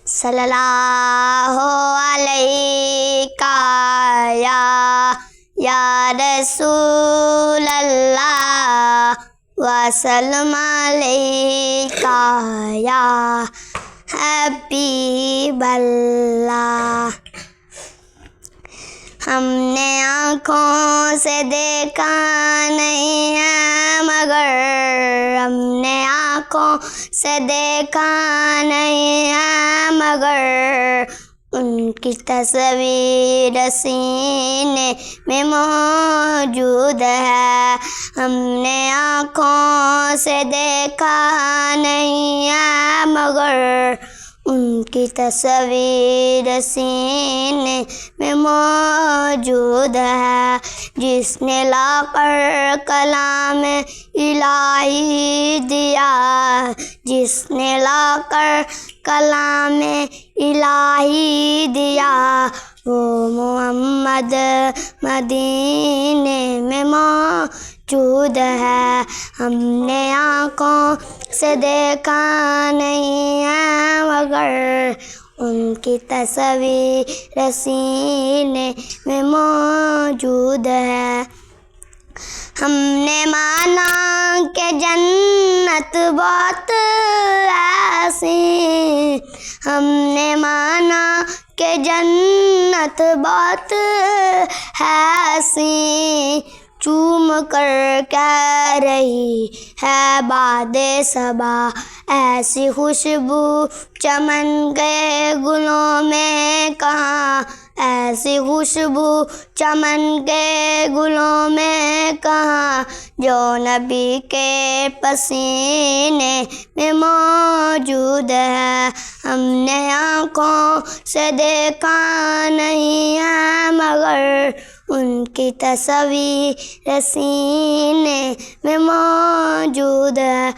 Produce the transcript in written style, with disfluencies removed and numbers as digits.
صلی اللہ علیہ یا رسول اللہ وسلم علیہ یا حبیب اللہ۔ ہم نے آنکھوں سے دیکھا نہیں ہے مگر، ہم نے آنکھوں سے دیکھا نہیں ہے مگر، ان کی تصویر سینے میں موجود ہے۔ ہم نے آنکھوں سے دیکھا نہیں ہے مگر، ان کی تصویر سینے میں موجود ہے۔ جس نے لا کر کلام الہی دیا، جس نے لا کر کلام الہی دیا، وہ محمد مدینے میں موجود ہے۔ ہم نے آنکھوں سے دیکھا نہیں ہے مگر، ان کی تصویر سینے میں موجود ہے۔ ہم نے مانا کہ جنت بہت ایسی، ہم نے مانا کہ جنت بہت ایسی، چوم کر کہہ رہی ہے باد صبا، ایسی خوشبو چمن کے گلوں میں کہاں، ایسی خوشبو چمن کے گلوں میں کہاں، جو نبی کے پسینے میں موجود ہے۔ ہم نے آنکھوں سے دیکھا نہیں ہے مگر، ان کی تصویر سینے میں موجود ہے۔